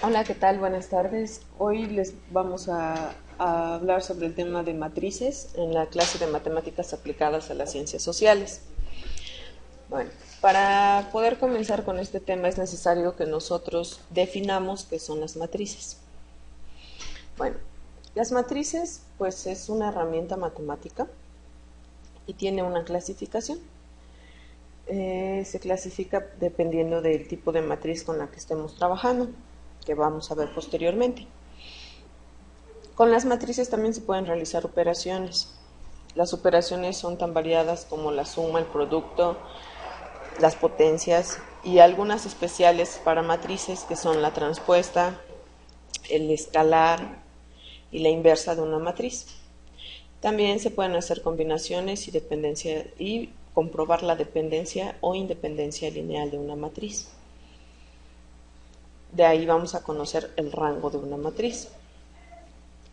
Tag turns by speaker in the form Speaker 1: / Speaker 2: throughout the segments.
Speaker 1: Hola, ¿qué tal? Buenas tardes. Hoy les vamos a hablar sobre el tema de matrices en la clase de matemáticas aplicadas a las ciencias sociales. Bueno, para poder comenzar con este tema es necesario que nosotros definamos qué son las matrices. Bueno, las matrices pues es una herramienta matemática y tiene una clasificación. Se clasifica dependiendo del tipo de matriz con la que estemos trabajando, que vamos a ver posteriormente. Con las matrices también se pueden realizar operaciones. Las operaciones son tan variadas como la suma, el producto, las potencias y algunas especiales para matrices que son la transpuesta, el escalar y la inversa de una matriz. También se pueden hacer combinaciones y comprobar la dependencia o independencia lineal de una matriz. De ahí vamos a conocer el rango de una matriz.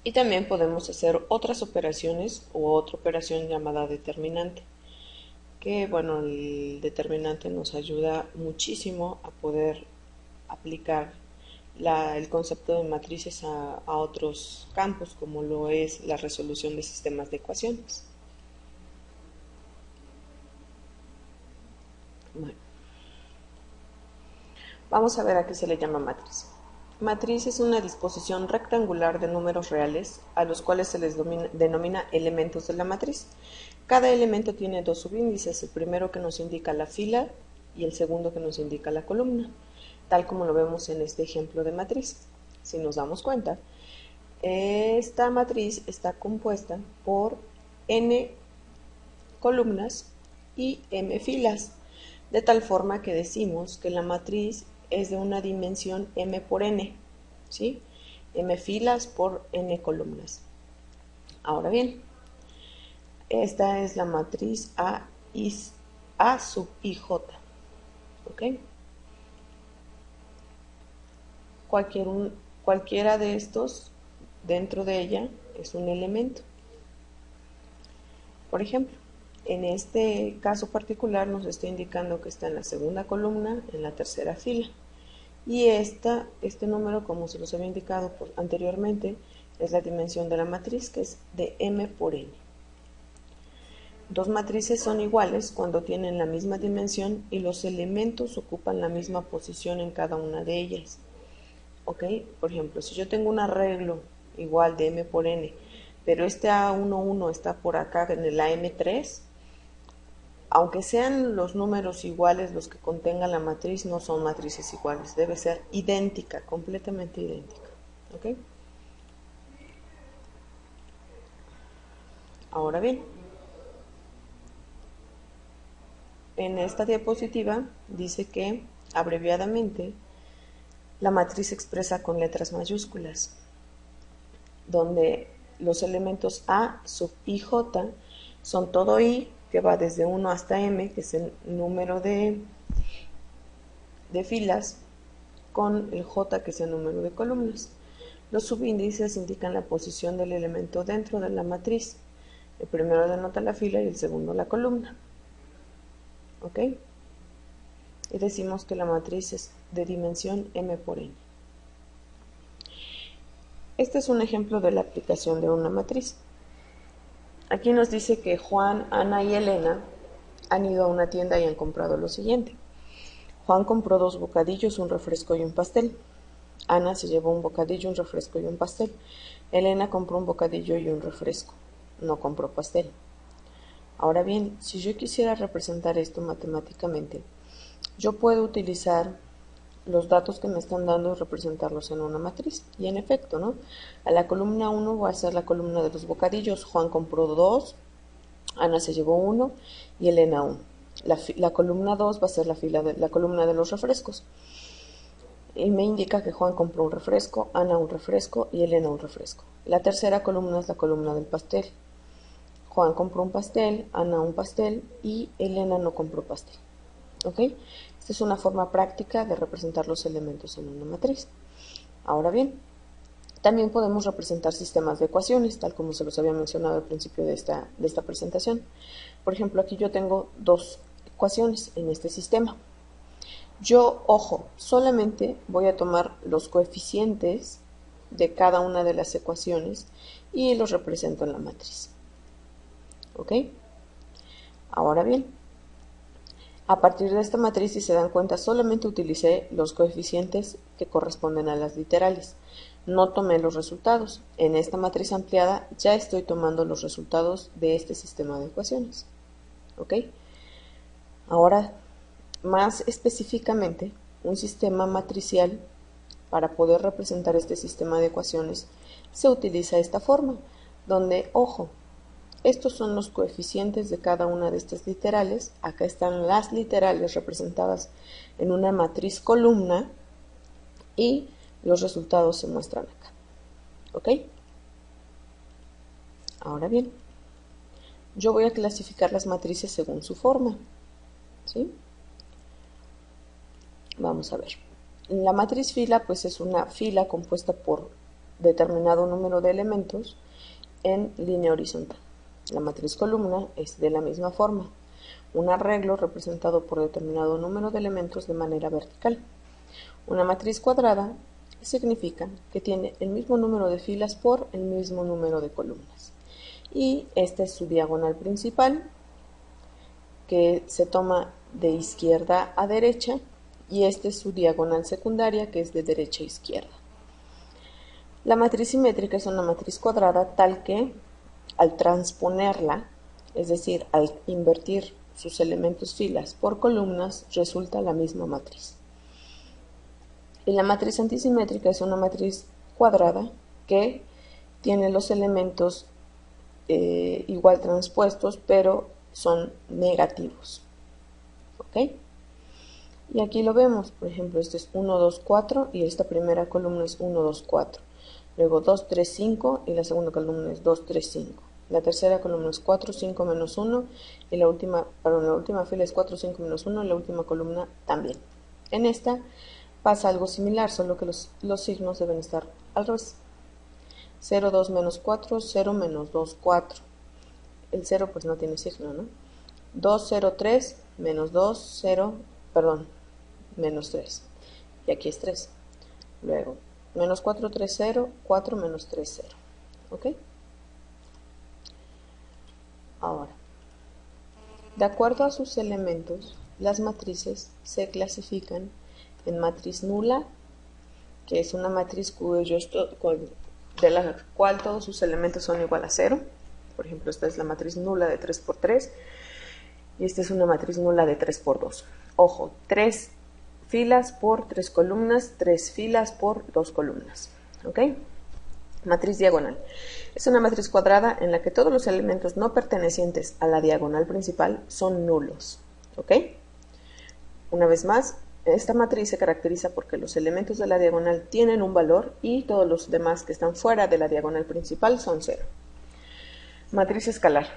Speaker 1: Y también podemos hacer otras operaciones o otra operación llamada determinante, que bueno, el determinante nos ayuda muchísimo a poder aplicar el concepto de matrices a otros campos, como lo es la resolución de sistemas de ecuaciones. Bueno, vamos a ver a qué se le llama matriz. Matriz es una disposición rectangular de números reales a los cuales se les denomina elementos de la matriz. Cada elemento tiene dos subíndices, el primero que nos indica la fila y el segundo que nos indica la columna, tal como lo vemos en este ejemplo de matriz. Si nos damos cuenta, esta matriz está compuesta por n columnas y m filas, de tal forma que decimos que la matriz es de una dimensión m por n, ¿sí? M filas por n columnas. Ahora bien, esta es la matriz A sub ij, ¿ok? Cualquiera de estos dentro de ella es un elemento. Por ejemplo, en este caso particular nos está indicando que está en la segunda columna, en la tercera fila. Y este número, como se los había indicado anteriormente, es la dimensión de la matriz, que es de m por n. Dos matrices son iguales cuando tienen la misma dimensión y los elementos ocupan la misma posición en cada una de ellas. ¿Ok? Por ejemplo, si yo tengo un arreglo igual de m por n, pero este A11 está por acá en el AM3, aunque sean los números iguales los que contengan la matriz, no son matrices iguales, debe ser idéntica, completamente idéntica. ¿Ok? Ahora bien, en esta diapositiva dice que, abreviadamente, la matriz se expresa con letras mayúsculas, donde los elementos A sub ij son todo I, que va desde 1 hasta m, que es el número de filas, con el j, que es el número de columnas. Los subíndices indican la posición del elemento dentro de la matriz. El primero denota la fila y el segundo la columna. ¿Ok? Y decimos que la matriz es de dimensión m por n. Este es un ejemplo de la aplicación de una matriz. Aquí nos dice que Juan, Ana y Elena han ido a una tienda y han comprado lo siguiente. Juan compró 2 bocadillos, un refresco y un pastel. Ana se llevó un bocadillo, un refresco y un pastel. Elena compró un bocadillo y un refresco. No compró pastel. Ahora bien, si yo quisiera representar esto matemáticamente, yo puedo utilizar los datos que me están dando y representarlos en una matriz. Y en efecto, ¿no? A la columna 1 va a ser la columna de los bocadillos. Juan compró 2, Ana se llevó 1 y Elena 1. La columna 2 va a ser la columna de los refrescos. Y me indica que Juan compró un refresco, Ana un refresco y Elena un refresco. La tercera columna es la columna del pastel. Juan compró un pastel, Ana un pastel y Elena no compró pastel. ¿Ok? Esta es una forma práctica de representar los elementos en una matriz. Ahora bien, también podemos representar sistemas de ecuaciones, tal como se los había mencionado al principio de esta presentación. Por ejemplo, aquí yo tengo 2 ecuaciones en este sistema. Yo, ojo, solamente voy a tomar los coeficientes de cada una de las ecuaciones y los represento en la matriz. ¿Ok? Ahora bien, a partir de esta matriz, si se dan cuenta, solamente utilicé los coeficientes que corresponden a las literales. No tomé los resultados. En esta matriz ampliada ya estoy tomando los resultados de este sistema de ecuaciones. ¿Ok? Ahora, más específicamente, un sistema matricial, para poder representar este sistema de ecuaciones, se utiliza esta forma, donde, ojo, estos son los coeficientes de cada una de estas literales. Acá están las literales representadas en una matriz columna y los resultados se muestran acá. ¿Ok? Ahora bien, yo voy a clasificar las matrices según su forma. ¿Sí? Vamos a ver. La matriz fila pues es una fila compuesta por determinado número de elementos en línea horizontal. La matriz columna es de la misma forma, un arreglo representado por determinado número de elementos de manera vertical. Una matriz cuadrada significa que tiene el mismo número de filas por el mismo número de columnas. Y esta es su diagonal principal, que se toma de izquierda a derecha, y esta es su diagonal secundaria, que es de derecha a izquierda. La matriz simétrica es una matriz cuadrada tal que, al transponerla, es decir, al invertir sus elementos filas por columnas, resulta la misma matriz. Y la matriz antisimétrica es una matriz cuadrada que tiene los elementos igual transpuestos, pero son negativos. ¿Ok? Y aquí lo vemos, por ejemplo, este es 1, 2, 4 y esta primera columna es 1, 2, 4. Luego 2, 3, 5 y la segunda columna es 2, 3, 5. La tercera columna es 4, 5, menos 1 y la última fila es 4, 5, menos 1 y la última columna también. En esta pasa algo similar, solo que los signos deben estar al revés. 0, 2, menos 4, 0, menos 2, 4. El 0 pues no tiene signo, ¿no? 2, 0, 3, menos 2, 0, perdón, menos 3. Y aquí es 3. Luego, menos 4, 3, 0, 4, menos 3, 0. ¿Ok? Ahora, de acuerdo a sus elementos, las matrices se clasifican en matriz nula, que es una matriz de la cual todos sus elementos son igual a 0. Por ejemplo, esta es la matriz nula de 3 por 3 y esta es una matriz nula de 3 por 2. Ojo, 3 filas por 3 columnas, 3 filas por 2 columnas. ¿Ok? Matriz diagonal. Es una matriz cuadrada en la que todos los elementos no pertenecientes a la diagonal principal son nulos. ¿Ok? Una vez más, esta matriz se caracteriza porque los elementos de la diagonal tienen un valor y todos los demás que están fuera de la diagonal principal son 0. Matriz escalar.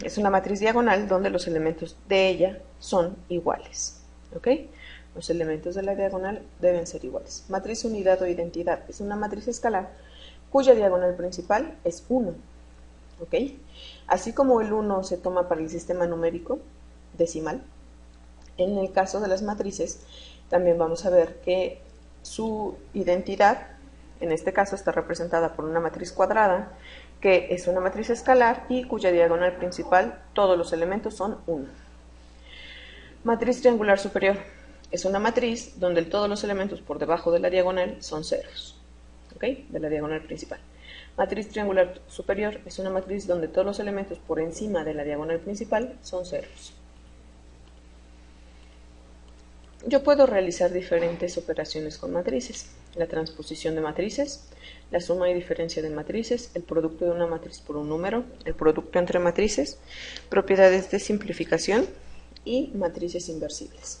Speaker 1: Es una matriz diagonal donde los elementos de ella son iguales. ¿Ok? Los elementos de la diagonal deben ser iguales. Matriz unidad o identidad. Es una matriz escalar cuya diagonal principal es 1. ¿Ok? Así como el 1 se toma para el sistema numérico decimal, en el caso de las matrices también vamos a ver que su identidad, en este caso, está representada por una matriz cuadrada, que es una matriz escalar y cuya diagonal principal, todos los elementos son 1. Matriz triangular superior. Es una matriz donde todos los elementos por debajo de la diagonal son ceros. ¿Ok? De la diagonal principal. Matriz triangular superior es una matriz donde todos los elementos por encima de la diagonal principal son ceros. Yo puedo realizar diferentes operaciones con matrices: la transposición de matrices, la suma y diferencia de matrices, el producto de una matriz por un número, el producto entre matrices, propiedades de simplificación y matrices inversibles.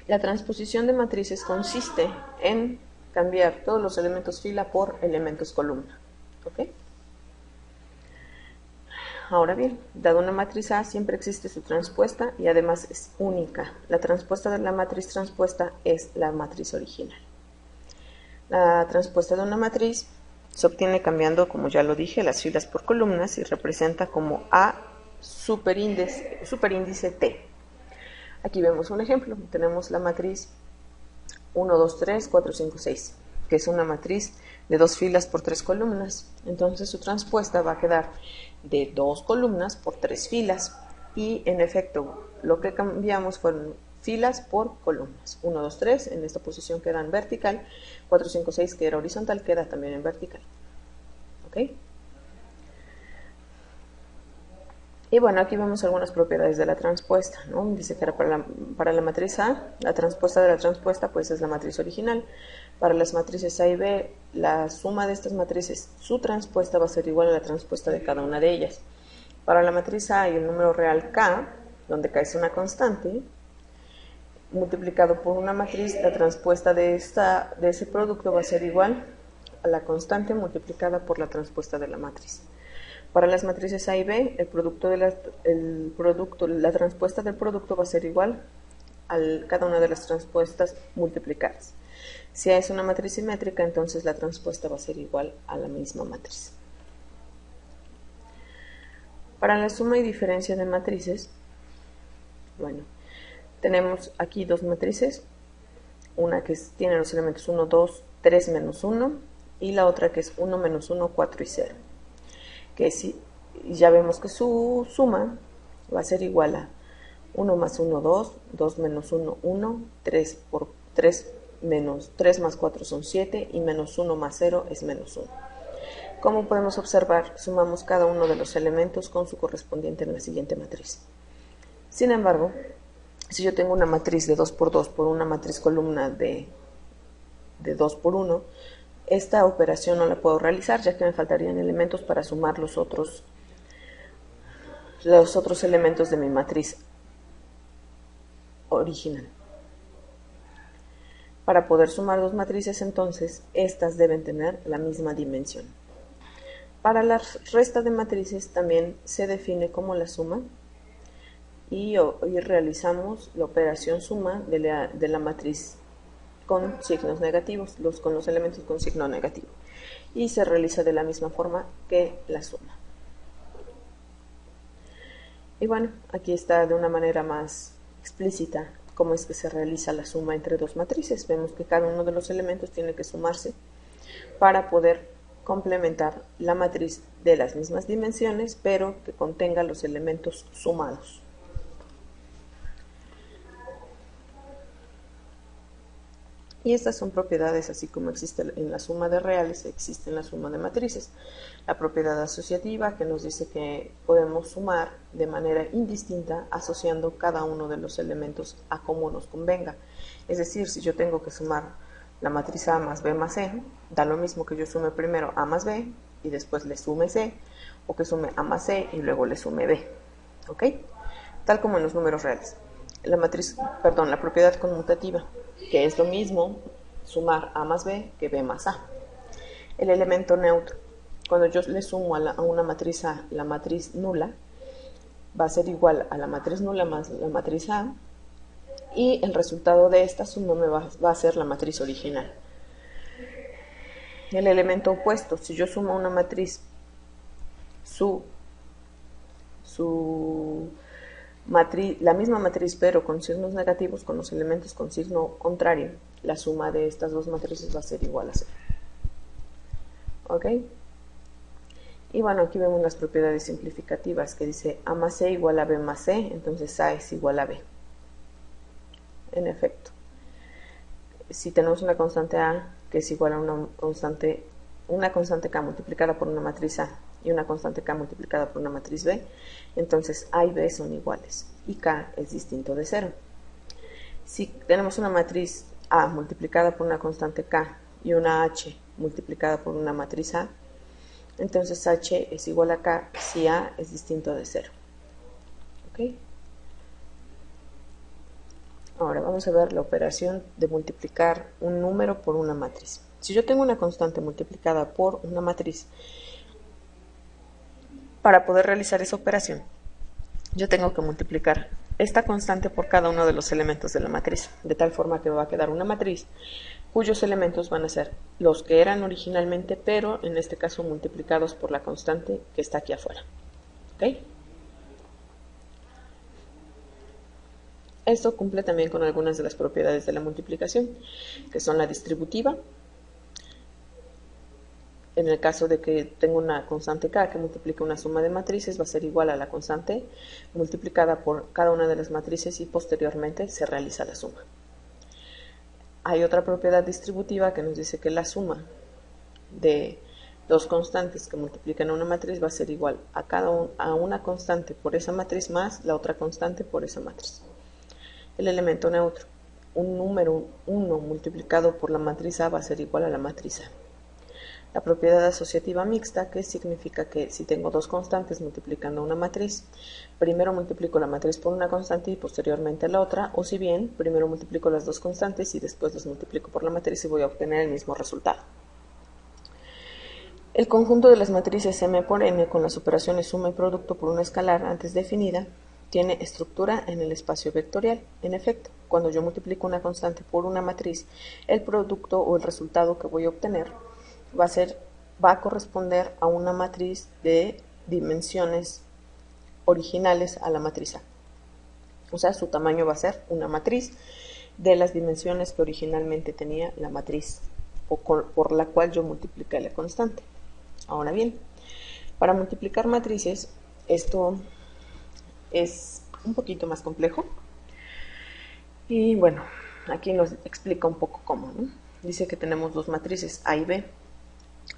Speaker 1: La transposición de matrices consiste en cambiar todos los elementos fila por elementos columna. ¿Ok? Ahora bien, dado una matriz A, siempre existe su transpuesta y además es única. La transpuesta de la matriz transpuesta es la matriz original. La transpuesta de una matriz se obtiene cambiando, como ya lo dije, las filas por columnas y representa como A superíndice T. Aquí vemos un ejemplo. Tenemos la matriz 1, 2, 3, 4, 5, 6, que es una matriz de 2 filas por 3 columnas. Entonces su transpuesta va a quedar de 2 columnas por 3 filas. Y en efecto, lo que cambiamos fueron filas por columnas. 1, 2, 3 en esta posición queda en vertical. 4, 5, 6 que era horizontal queda también en vertical. ¿Ok? Y bueno, aquí vemos algunas propiedades de la transpuesta, ¿no? Dice que era para la matriz A, la transpuesta de la transpuesta pues es la matriz original. Para las matrices A y B, la suma de estas matrices, su transpuesta va a ser igual a la transpuesta de cada una de ellas. Para la matriz A y el número real K, donde K es una constante, multiplicado por una matriz, la transpuesta de ese producto va a ser igual a la constante multiplicada por la transpuesta de la matriz. Para las matrices A y B, la transpuesta del producto va a ser igual a cada una de las transpuestas multiplicadas. Si A es una matriz simétrica, entonces la transpuesta va a ser igual a la misma matriz. Para la suma y diferencia de matrices, bueno, tenemos aquí dos matrices, una que tiene los elementos 1, 2, 3, menos 1, y la otra que es 1, menos 1, 4 y 0. Que si ya vemos que su suma va a ser igual a 1 más 1, 2, 2 menos 1, 1, 3 por 3 menos 3 más 4 son 7 y menos 1 más 0 es menos 1. Como podemos observar, sumamos cada uno de los elementos con su correspondiente en la siguiente matriz. Sin embargo, si yo tengo una matriz de 2 por 2 por una matriz columna de 2 por 1, esta operación no la puedo realizar, ya que me faltarían elementos para sumar los otros elementos de mi matriz original. Para poder sumar dos matrices, entonces, estas deben tener la misma dimensión. Para la resta de matrices también se define como la suma y realizamos la operación suma de la matriz con signos negativos, con los elementos con signo negativo, y se realiza de la misma forma que la suma. Y bueno, aquí está de una manera más explícita cómo es que se realiza la suma entre dos matrices. Vemos que cada uno de los elementos tiene que sumarse para poder complementar la matriz de las mismas dimensiones, pero que contenga los elementos sumados. Y estas son propiedades, así como existe en la suma de reales, existe en la suma de matrices. La propiedad asociativa, que nos dice que podemos sumar de manera indistinta asociando cada uno de los elementos a como nos convenga. Es decir, si yo tengo que sumar la matriz A más B más C, da lo mismo que yo sume primero A más B y después le sume C, o que sume A más C y luego le sume B. ¿Ok? Tal como en los números reales. La propiedad conmutativa, que es lo mismo sumar A más B que B más A. El elemento neutro, cuando yo le sumo a una matriz A la matriz nula, va a ser igual a la matriz nula más la matriz A, y el resultado de esta suma va a ser la matriz original. El elemento opuesto, si yo sumo una matriz la misma matriz pero con signos negativos, con los elementos con signo contrario, la suma de estas dos matrices va a ser igual a 0. ¿Ok? Y bueno, aquí vemos las propiedades simplificativas que dice A más C igual a B más C, entonces A es igual a B. En efecto, si tenemos una constante A que es igual a una constante K multiplicada por una matriz A y una constante K multiplicada por una matriz B, entonces A y B son iguales y K es distinto de 0. Si tenemos una matriz A multiplicada por una constante K y una H multiplicada por una matriz A, entonces H es igual a K si A es distinto de 0. ¿Ok? Ahora vamos a ver la operación de multiplicar un número por una matriz. Si yo tengo una constante multiplicada por una matriz, para poder realizar esa operación, yo tengo que multiplicar esta constante por cada uno de los elementos de la matriz, de tal forma que me va a quedar una matriz cuyos elementos van a ser los que eran originalmente, pero en este caso multiplicados por la constante que está aquí afuera. ¿Ok? Esto cumple también con algunas de las propiedades de la multiplicación, que son la distributiva. En el caso de que tenga una constante k que multiplique una suma de matrices, va a ser igual a la constante multiplicada por cada una de las matrices y posteriormente se realiza la suma. Hay otra propiedad distributiva que nos dice que la suma de dos constantes que multiplican una matriz va a ser igual a una constante por esa matriz más la otra constante por esa matriz. El elemento neutro, un número 1 multiplicado por la matriz A va a ser igual a la matriz A. La propiedad asociativa mixta, que significa que si tengo dos constantes multiplicando una matriz, primero multiplico la matriz por una constante y posteriormente la otra, o si bien, primero multiplico las dos constantes y después los multiplico por la matriz y voy a obtener el mismo resultado. El conjunto de las matrices M por N con las operaciones suma y producto por una escalar antes definida tiene estructura en el espacio vectorial. En efecto, cuando yo multiplico una constante por una matriz, el producto o el resultado que voy a obtener va a corresponder a una matriz de dimensiones originales a la matriz A. O sea, su tamaño va a ser una matriz de las dimensiones que originalmente tenía la matriz por la cual yo multipliqué la constante. Ahora bien, para multiplicar matrices, esto es un poquito más complejo. Y bueno, aquí nos explica un poco cómo, ¿no? Dice que tenemos dos matrices A y B.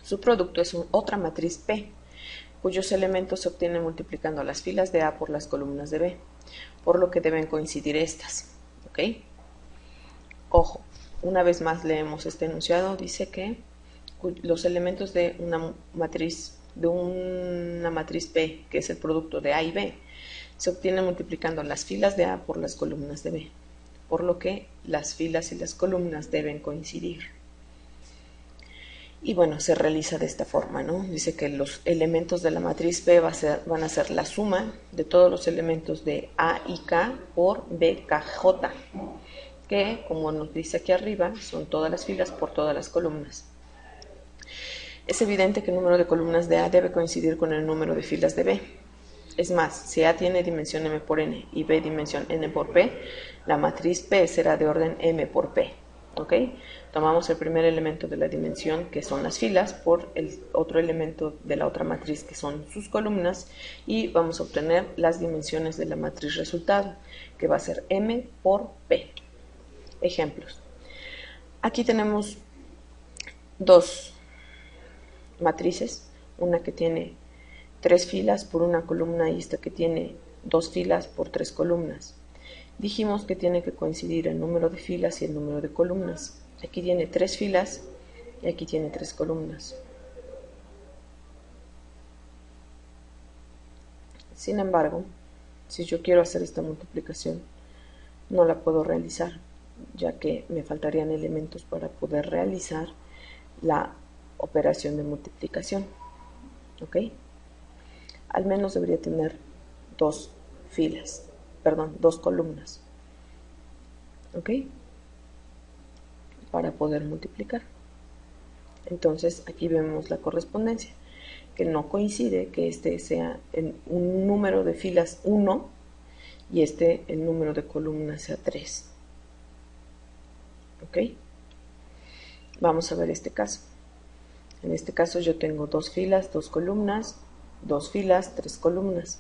Speaker 1: Su producto es otra matriz P, cuyos elementos se obtienen multiplicando las filas de A por las columnas de B, por lo que deben coincidir estas. ¿Ok? Ojo, una vez más leemos este enunciado, dice que los elementos de una matriz P, que es el producto de A y B, se obtienen multiplicando las filas de A por las columnas de B, por lo que las filas y las columnas deben coincidir. Y bueno, se realiza de esta forma, ¿no? Dice que los elementos de la matriz B van a ser la suma de todos los elementos de A y K por BKJ, que, como nos dice aquí arriba, son todas las filas por todas las columnas. Es evidente que el número de columnas de A debe coincidir con el número de filas de B. Es más, si A tiene dimensión M por N y B dimensión N por P, la matriz P será de orden M por P. ¿Ok? Tomamos el primer elemento de la dimensión, que son las filas, por el otro elemento de la otra matriz, que son sus columnas, y vamos a obtener las dimensiones de la matriz resultado, que va a ser M por P. Ejemplos. Aquí tenemos dos matrices, una que tiene 3 filas por una columna y esta que tiene 2 filas por 3 columnas. Dijimos que tiene que coincidir el número de filas y el número de columnas. Aquí tiene 3 filas y aquí tiene 3 columnas. Sin embargo, si yo quiero hacer esta multiplicación, no la puedo realizar, ya que me faltarían elementos para poder realizar la operación de multiplicación. ¿Ok? Al menos debería tener 2 columnas. ¿Ok? Para poder multiplicar. Entonces aquí vemos la correspondencia, que no coincide que este sea un número de filas 1 y el número de columnas sea 3. ¿Ok? Vamos a ver este caso. En este caso yo tengo 2 filas, 2 columnas, 2 filas, 3 columnas.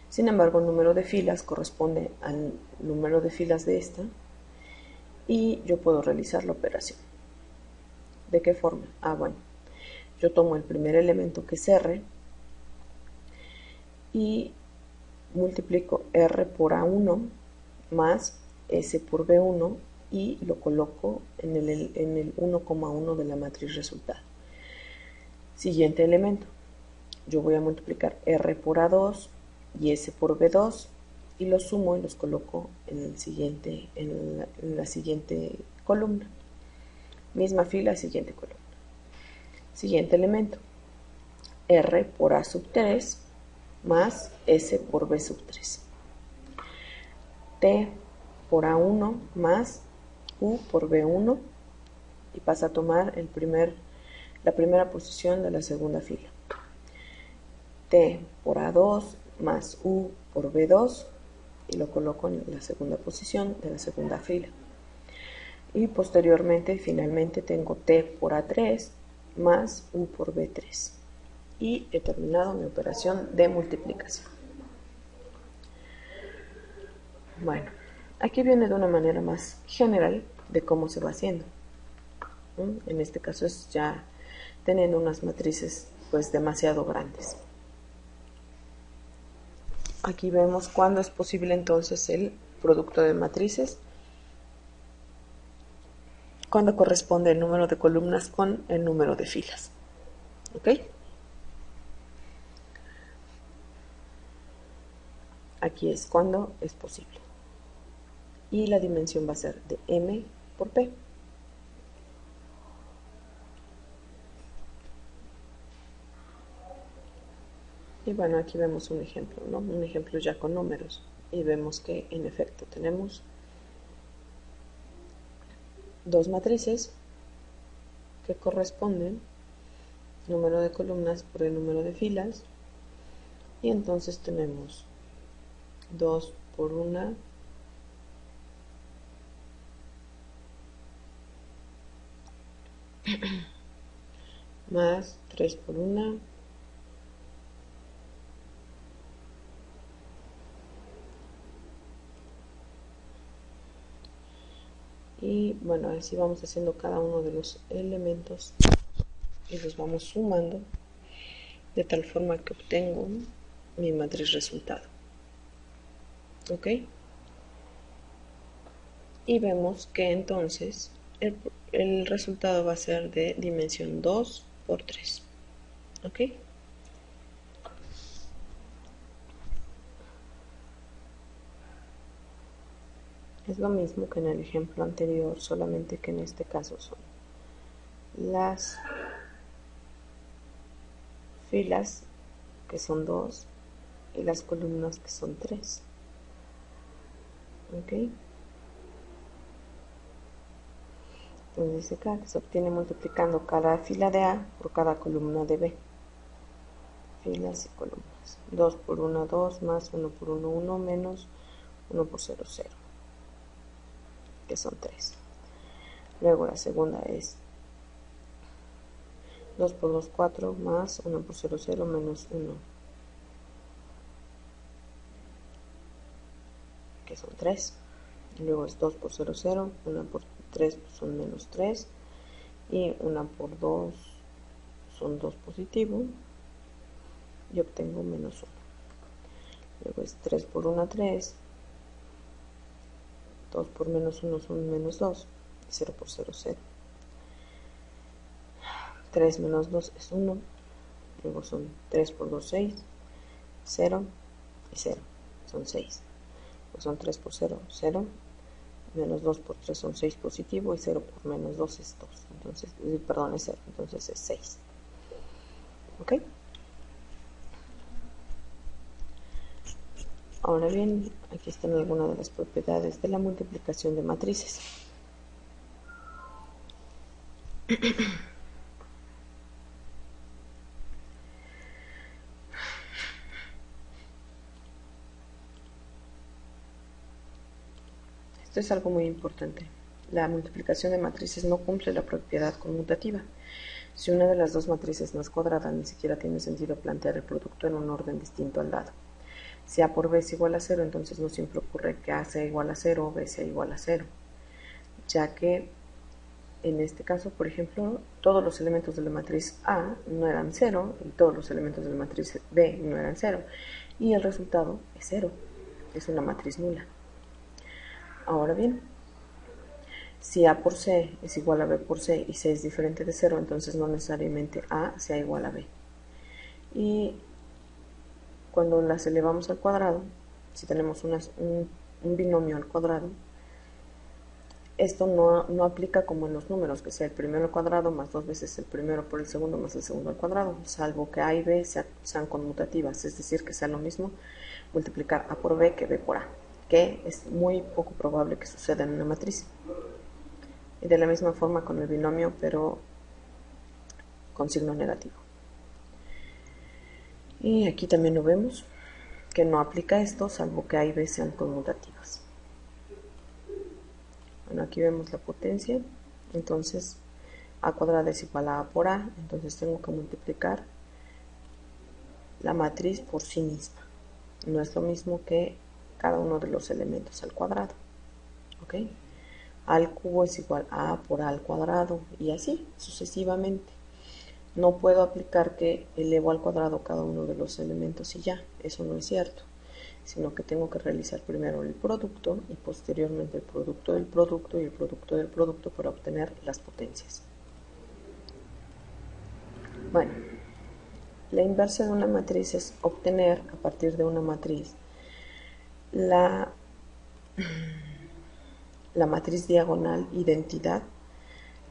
Speaker 1: Sin embargo, el número de filas corresponde al número de filas de esta y yo puedo realizar la operación. ¿De qué forma? Bueno, yo tomo el primer elemento que es R y multiplico R por A1 más S por B1 y lo coloco en el 1,1 de la matriz resultado. Siguiente elemento, yo voy a multiplicar R por A2 y S por B2 y los sumo y los coloco en la siguiente columna. Misma fila, siguiente columna. Siguiente elemento, R por A sub 3 más S por B sub 3. T por A1 más U por B1 y pasa a tomar la primera posición de la segunda fila. T por A2 más U por B2 y lo coloco en la segunda posición de la segunda fila. Y posteriormente, finalmente, tengo T por A3 más U por B3. Y he terminado mi operación de multiplicación. Bueno, aquí viene de una manera más general de cómo se va haciendo. En este caso es ya teniendo unas matrices pues demasiado grandes. Aquí vemos cuándo es posible entonces el producto de matrices, cuando corresponde el número de columnas con el número de filas. ¿Ok? Aquí es cuando es posible. Y la dimensión va a ser de M por P. Y bueno, aquí vemos un ejemplo, ¿no? Un ejemplo ya con números. Y vemos que en efecto tenemos dos matrices que corresponden número de columnas por el número de filas. Y entonces tenemos 2 por 1 más 3 por 1 y bueno, así vamos haciendo cada uno de los elementos y los vamos sumando de tal forma que obtengo mi matriz resultado. ¿Ok? Y vemos que entonces el resultado va a ser de dimensión 2 por 3. ¿Ok? Es lo mismo que en el ejemplo anterior, solamente que en este caso son las filas, que son 2, y las columnas, que son 3. ¿Ok? Entonces dice acá que se obtiene multiplicando cada fila de A por cada columna de B. Filas y columnas. 2 por 1, 2, más 1 por 1, 1, menos 1 por 0, 0, que son 3. Luego la segunda es 2 por 2, 4, más 1 por 0, 0, menos 1, que son 3. Luego es 2 por 0, 0, 1 por 3 son menos 3, y 1 por 2 son 2 positivo, y obtengo menos 1. Luego es 3 por 1, 3, 2 por menos 1 son menos 2, 0 por 0, 0. 3 menos 2 es 1, luego son 3 por 2, 6, 0 y 0, son 6. Pues son 3 por 0, 0, menos 2 por 3 son 6 positivo, y 0 por menos 2 es 2, entonces, perdón, es 0, entonces es 6. ¿Ok? Ahora bien, aquí están algunas de las propiedades de la multiplicación de matrices. Esto es algo muy importante. La multiplicación de matrices no cumple la propiedad conmutativa. Si una de las dos matrices no es cuadrada, ni siquiera tiene sentido plantear el producto en un orden distinto al dado. Si A por B es igual a 0, entonces no siempre ocurre que A sea igual a 0 o B sea igual a 0, ya que en este caso, por ejemplo, todos los elementos de la matriz A no eran 0 y todos los elementos de la matriz B no eran 0, y el resultado es 0, es una matriz nula. Ahora bien, si A por C es igual a B por C y C es diferente de 0, entonces no necesariamente A sea igual a B. Y cuando las elevamos al cuadrado, si tenemos un binomio al cuadrado, esto no aplica como en los números, que sea el primero al cuadrado más 2 veces el primero por el segundo más el segundo al cuadrado, salvo que A y B sean conmutativas, es decir, que sea lo mismo multiplicar A por B que B por A, que es muy poco probable que suceda en una matriz. Y de la misma forma con el binomio, pero con signo negativo. Y aquí también lo vemos. que no aplica esto, salvo que A y B sean conmutativas. Bueno, aquí vemos la potencia, entonces A cuadrada es igual a A por A, entonces tengo que multiplicar la matriz por sí misma. No es lo mismo que cada uno de los elementos al cuadrado. ¿Ok? A al cubo es igual a A por A al cuadrado y así sucesivamente. No puedo aplicar que elevo al cuadrado cada uno de los elementos y ya, eso no es cierto, sino que tengo que realizar primero el producto y posteriormente el producto del producto y el producto del producto para obtener las potencias. Bueno, la inversa de una matriz es obtener a partir de una matriz la matriz diagonal identidad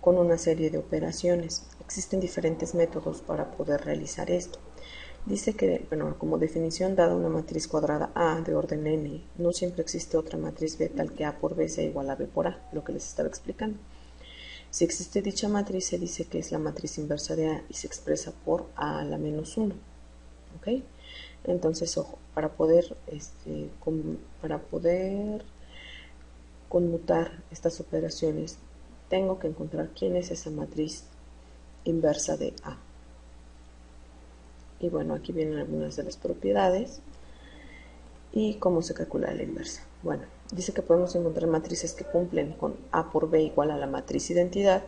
Speaker 1: con una serie de operaciones. Existen diferentes métodos para poder realizar esto. Dice que, bueno, como definición, dada una matriz cuadrada A de orden n, no siempre existe otra matriz B tal que A por B sea igual a B por A, lo que les estaba explicando. Si existe dicha matriz, se dice que es la matriz inversa de A y se expresa por A a la menos 1. ¿Ok? Entonces, ojo, para poder conmutar estas operaciones, tengo que encontrar quién es esa matriz inversa de A. Y bueno, aquí vienen algunas de las propiedades y cómo se calcula la inversa. Bueno, dice que podemos encontrar matrices que cumplen con A por B igual a la matriz identidad,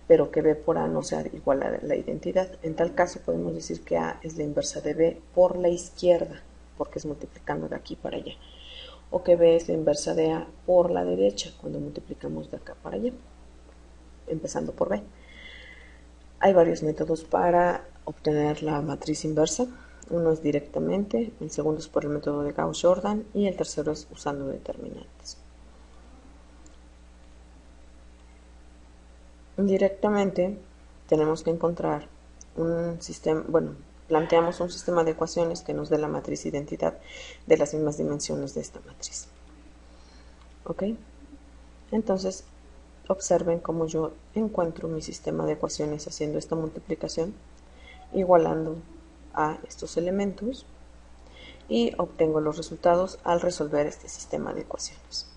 Speaker 1: pero que B por A no sea igual a la identidad. En tal caso podemos decir que A es la inversa de B por la izquierda, porque es multiplicando de aquí para allá. O que B es la inversa de A por la derecha, cuando multiplicamos de acá para allá, empezando por B. Hay varios métodos para obtener la matriz inversa. Uno es directamente, el segundo es por el método de Gauss-Jordan y el tercero es usando determinantes. Directamente tenemos que encontrar un sistema, planteamos un sistema de ecuaciones que nos dé la matriz identidad de las mismas dimensiones de esta matriz. ¿Ok? Entonces, observen cómo yo encuentro mi sistema de ecuaciones haciendo esta multiplicación, igualando a estos elementos y obtengo los resultados al resolver este sistema de ecuaciones.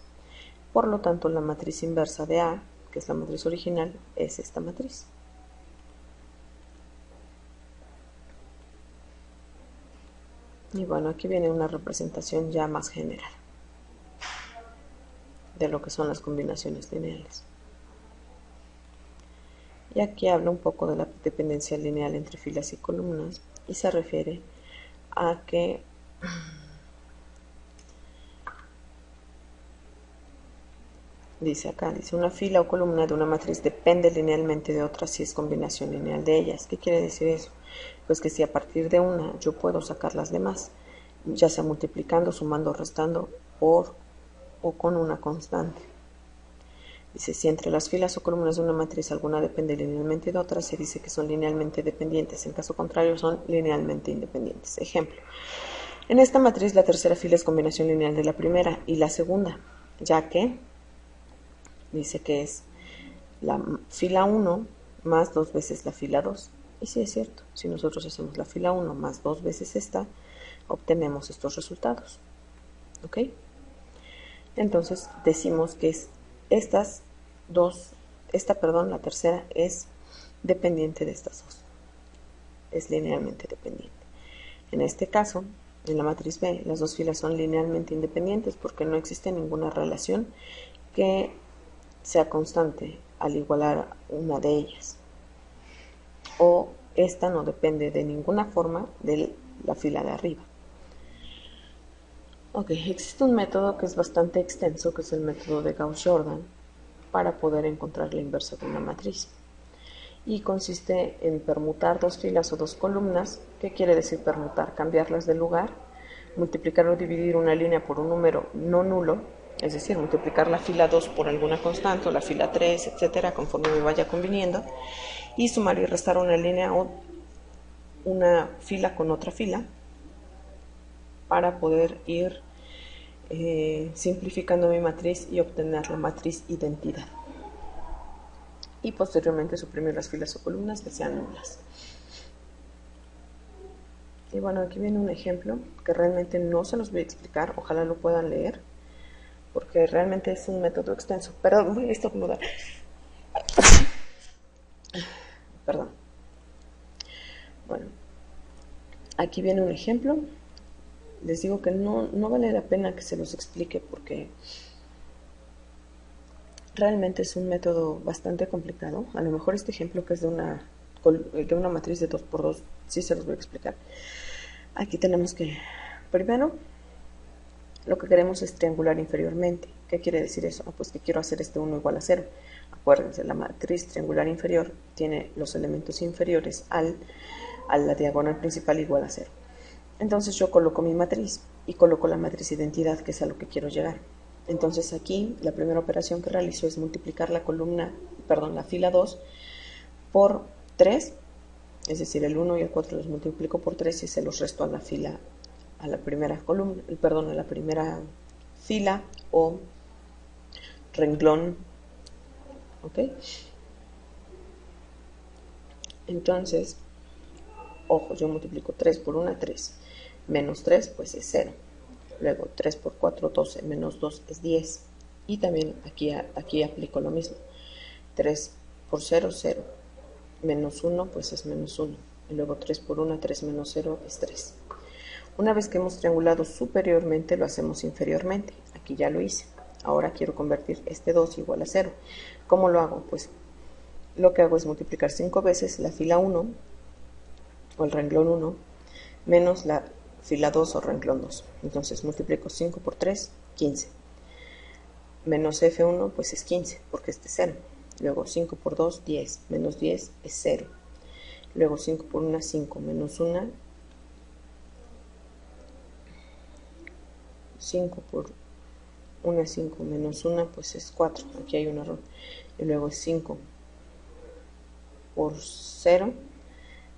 Speaker 1: Por lo tanto, la matriz inversa de A, que es la matriz original, es esta matriz. Y bueno, aquí viene una representación ya más general de lo que son las combinaciones lineales. Y aquí habla un poco de la dependencia lineal entre filas y columnas y se refiere a que dice una fila o columna de una matriz depende linealmente de otra si es combinación lineal de ellas. ¿Qué quiere decir eso? Pues que si a partir de una yo puedo sacar las demás, ya sea multiplicando, sumando, restando por o con una constante. Dice, si entre las filas o columnas de una matriz alguna depende linealmente de otra, se dice que son linealmente dependientes. En caso contrario, son linealmente independientes. Ejemplo, en esta matriz la tercera fila es combinación lineal de la primera y la segunda, ya que dice que es la fila 1 más 2 veces la fila 2. Y sí es cierto, si nosotros hacemos la fila 1 más 2 veces esta, obtenemos estos resultados. ¿Ok? Entonces decimos que es la tercera es dependiente de estas dos. Es linealmente dependiente. En este caso, en la matriz B, las dos filas son linealmente independientes porque no existe ninguna relación que sea constante al igualar una de ellas. O esta no depende de ninguna forma de la fila de arriba. Ok, existe un método que es bastante extenso, que es el método de Gauss-Jordan, para poder encontrar la inversa de una matriz. Y consiste en permutar dos filas o dos columnas. ¿Qué quiere decir permutar? Cambiarlas de lugar, multiplicar o dividir una línea por un número no nulo, es decir, multiplicar la fila 2 por alguna constante, o la fila 3, etcétera, conforme me vaya conviniendo, y sumar y restar una línea o una fila con otra fila, para poder ir simplificando mi matriz y obtener la matriz identidad. Y posteriormente suprimir las filas o columnas que sean nulas. Y bueno, aquí viene un ejemplo que realmente no se los voy a explicar, ojalá lo puedan leer, porque realmente es un método extenso. Pero voy a estornudar. Perdón. Bueno, aquí viene un ejemplo. Les digo que no vale la pena que se los explique porque realmente es un método bastante complicado. A lo mejor este ejemplo que es de una matriz de 2 por 2 sí se los voy a explicar. Aquí tenemos que, primero, lo que queremos es triangular inferiormente. ¿Qué quiere decir eso? Pues que quiero hacer este 1 igual a 0. Acuérdense, la matriz triangular inferior tiene los elementos inferiores a la diagonal principal igual a 0. Entonces yo coloco mi matriz y coloco la matriz identidad, que es a lo que quiero llegar. Entonces aquí la primera operación que realizo es multiplicar la fila 2 por 3, es decir, el 1 y el 4 los multiplico por 3 y se los resto a la primera columna, a la primera fila o renglón, ¿ok? Entonces, ojo, yo multiplico 3 por 1, 3, menos 3, pues es 0. Luego 3 por 4, 12, menos 2 es 10. Y también aquí aplico lo mismo. 3 por 0, 0. Menos 1, pues es menos 1. Y luego 3 por 1, 3 menos 0 es 3. Una vez que hemos triangulado superiormente, lo hacemos inferiormente. Aquí ya lo hice. Ahora quiero convertir este 2 igual a 0. ¿Cómo lo hago? Pues lo que hago es multiplicar 5 veces la fila 1 o el renglón 1 menos la fila 2 o renglón 2. Entonces multiplico 5 por 3, 15. Menos F1 pues es 15 porque este es 0. Luego 5 por 2, 10. Menos 10 es 0. Luego 5 por 1, 5. Menos 1, 5 por 1, 5. Menos 1 pues es 4. Aquí hay un error. Y luego es 5 por 0,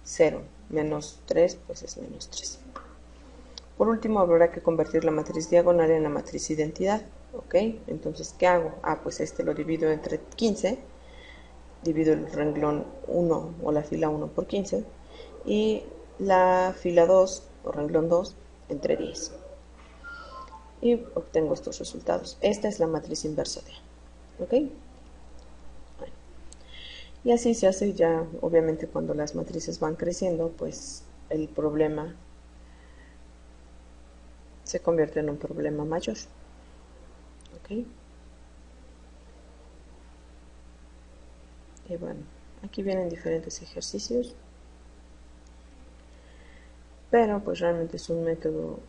Speaker 1: 0. Menos 3 pues es menos 3. Por último, habrá que convertir la matriz diagonal en la matriz identidad. ¿Ok? Entonces, ¿qué hago? Pues este lo divido entre 15. Divido el renglón 1 o la fila 1 por 15. Y la fila 2 o renglón 2 entre 10. Y obtengo estos resultados. Esta es la matriz inversa de A. ¿Ok? Bueno. Y así se hace ya, obviamente, cuando las matrices van creciendo, pues el problema se convierte en un problema mayor. ¿Ok? Y bueno, aquí vienen diferentes ejercicios, pero pues realmente es un método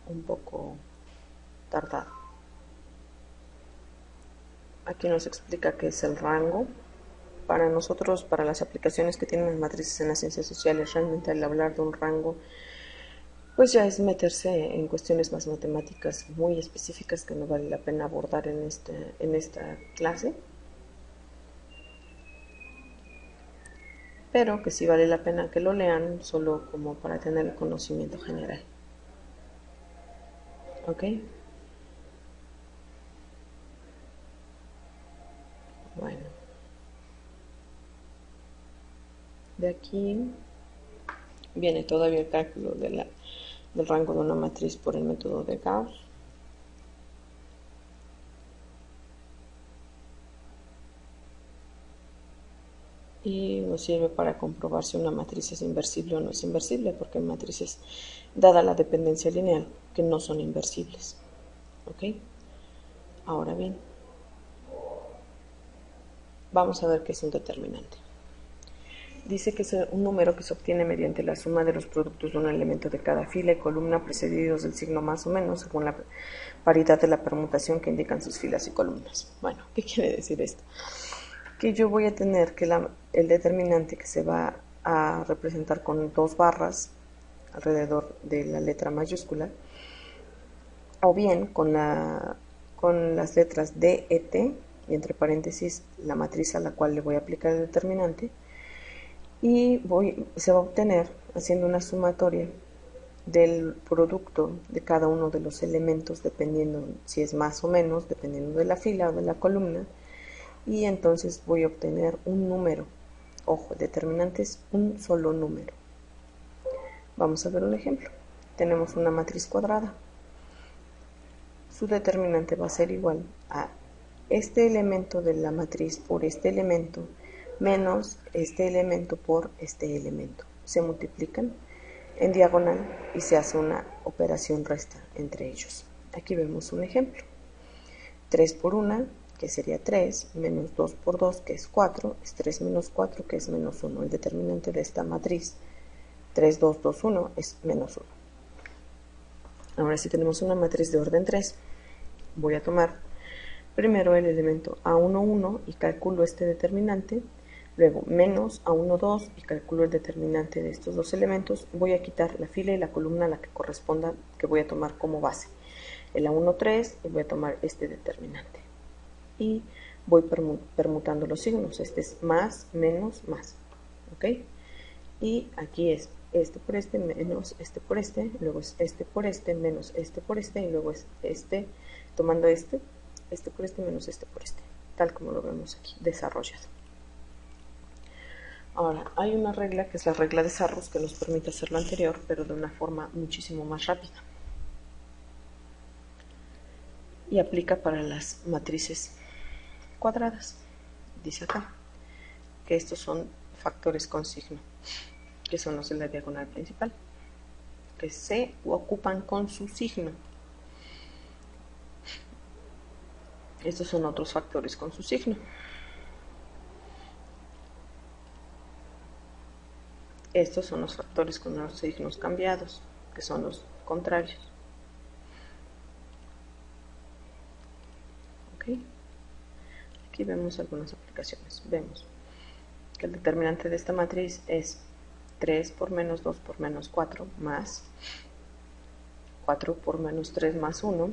Speaker 1: un poco tardado. Aquí nos explica qué es el rango. Para nosotros, para las aplicaciones que tienen las matrices en las ciencias sociales, realmente al hablar de un rango, pues ya es meterse en cuestiones más matemáticas muy específicas que no vale la pena abordar en esta clase, pero que sí vale la pena que lo lean solo como para tener el conocimiento general. ¿Ok? Bueno. De aquí viene todavía el cálculo del rango de una matriz por el método de Gauss. Y nos sirve para comprobar si una matriz es inversible o no es inversible, porque hay matrices, dada la dependencia lineal, que no son inversibles. ¿Ok? Ahora bien, vamos a ver qué es un determinante. Dice que es un número que se obtiene mediante la suma de los productos de un elemento de cada fila y columna precedidos del signo más o menos según la paridad de la permutación que indican sus filas y columnas. Bueno, ¿qué quiere decir esto? Que yo voy a tener que el determinante que se va a representar con 2 barras alrededor de la letra mayúscula, o bien con las letras D, E, T, y entre paréntesis la matriz a la cual le voy a aplicar el determinante, y se va a obtener haciendo una sumatoria del producto de cada uno de los elementos, dependiendo si es más o menos, dependiendo de la fila o de la columna, y entonces voy a obtener un número. Ojo, el determinante es un solo número. Vamos a ver un ejemplo. Tenemos una matriz cuadrada. Su determinante va a ser igual a este elemento de la matriz por este elemento menos este elemento por este elemento. Se multiplican en diagonal y se hace una operación resta entre ellos. Aquí vemos un ejemplo. 3 por 1, que sería 3, menos 2 por 2, que es 4, es 3 menos 4, que es menos 1. El determinante de esta matriz 3, 2, 2, 1 es menos 1. Ahora si tenemos una matriz de orden 3, voy a tomar primero el elemento A1, 1 y calculo este determinante, luego menos A1, 2 y calculo el determinante de estos dos elementos. Voy a quitar la fila y la columna a la que corresponda, que voy a tomar como base. El A1, 3 y voy a tomar este determinante. Y voy permutando los signos. Este es más, menos, más. ¿Ok? Y aquí es este por este menos este por este, luego es este por este menos este por este, y luego es este tomando este por este menos este por este, tal como lo vemos aquí desarrollado. Ahora, hay una regla que es la regla de Sarrus que nos permite hacer lo anterior, pero de una forma muchísimo más rápida. Y aplica para las matrices cuadradas. Dice acá que estos son factores con signo, que son los de la diagonal principal, que se ocupan con su signo. Estos son otros factores con su signo. Estos son los factores con los signos cambiados, que son los contrarios. ¿Ok? Aquí vemos algunas aplicaciones. Vemos que el determinante de esta matriz es 3 por menos 2 por menos 4 más 4 por menos 3 más 1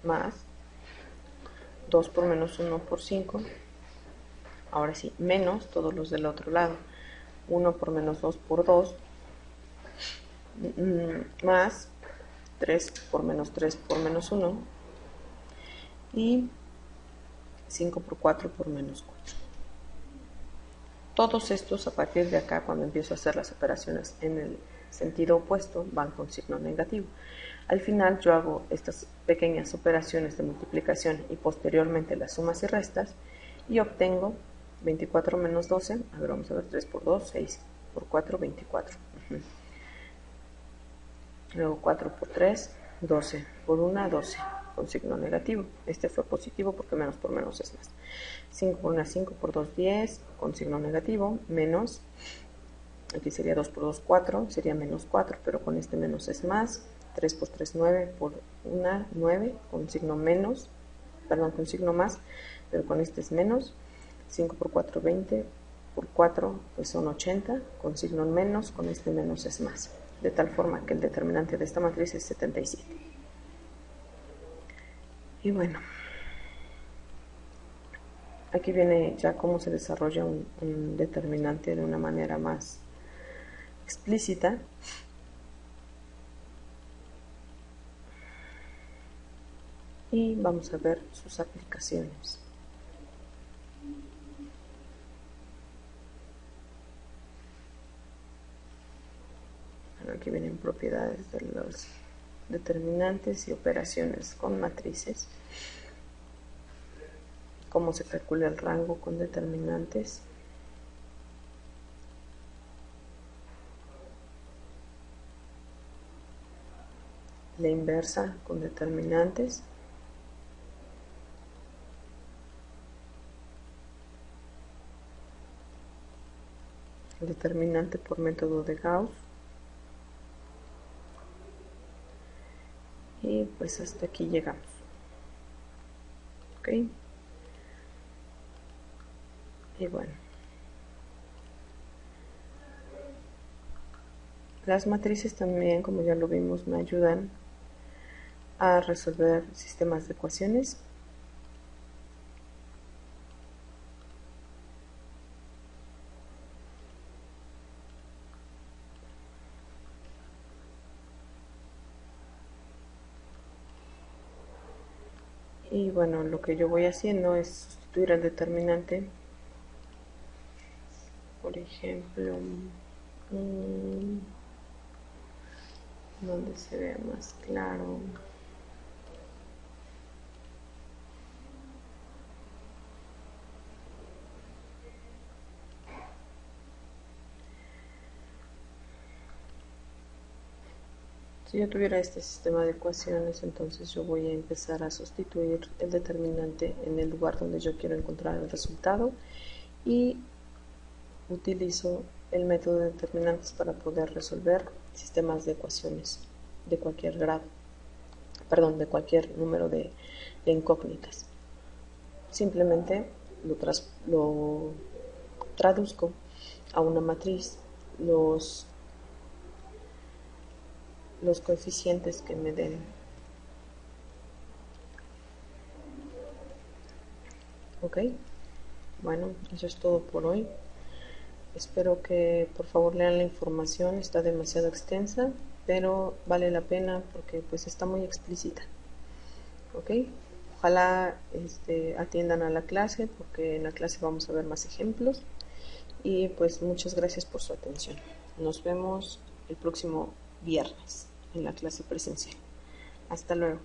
Speaker 1: más 2 por menos 1 por 5. Ahora sí, menos todos los del otro lado. 1 por menos 2 por 2 más 3 por menos 3 por menos 1 y 5 por 4 por menos 4. Todos estos, a partir de acá, cuando empiezo a hacer las operaciones en el sentido opuesto, van con signo negativo. Al final yo hago estas pequeñas operaciones de multiplicación y posteriormente las sumas y restas y obtengo 24 menos 12, a ver, vamos a ver, 3 por 2, 6 por 4, 24. Luego 4 por 3, 12 por 1, 12, con signo negativo. Este fue positivo porque menos por menos es más. 5 por 1, 5 por 2, 10, con signo negativo, menos, aquí sería 2 por 2, 4, sería menos 4, pero con este menos es más. 3 por 3, 9, por 1, 9, con signo menos, perdón, con signo más, pero con este es menos. 5 por 4, 20, por 4 pues son 80, con signo menos, con este menos es más. De tal forma que el determinante de esta matriz es 77. Y bueno, aquí viene ya cómo se desarrolla un determinante de una manera más explícita. Y vamos a ver sus aplicaciones. Aquí vienen propiedades de los determinantes y operaciones con matrices. Cómo se calcula el rango con determinantes. La inversa con determinantes. El determinante por método de Gauss. Y pues hasta aquí llegamos. ¿Ok? Y bueno. Las matrices también, como ya lo vimos, me ayudan a resolver sistemas de ecuaciones. Y bueno, lo que yo voy haciendo es sustituir el determinante por ejemplo, donde se vea más claro. Si yo tuviera este sistema de ecuaciones, entonces yo voy a empezar a sustituir el determinante en el lugar donde yo quiero encontrar el resultado y utilizo el método de determinantes para poder resolver sistemas de ecuaciones de cualquier grado, perdón, de cualquier número de incógnitas. Simplemente lo traduzco a una matriz, los coeficientes que me den. Ok, bueno, eso es todo por hoy. Espero que por favor lean la información, está demasiado extensa, pero vale la pena porque pues está muy explícita. Ok, ojalá atiendan a la clase porque en la clase vamos a ver más ejemplos y pues muchas gracias por su atención. Nos vemos el próximo viernes en la clase presencial. Hasta luego.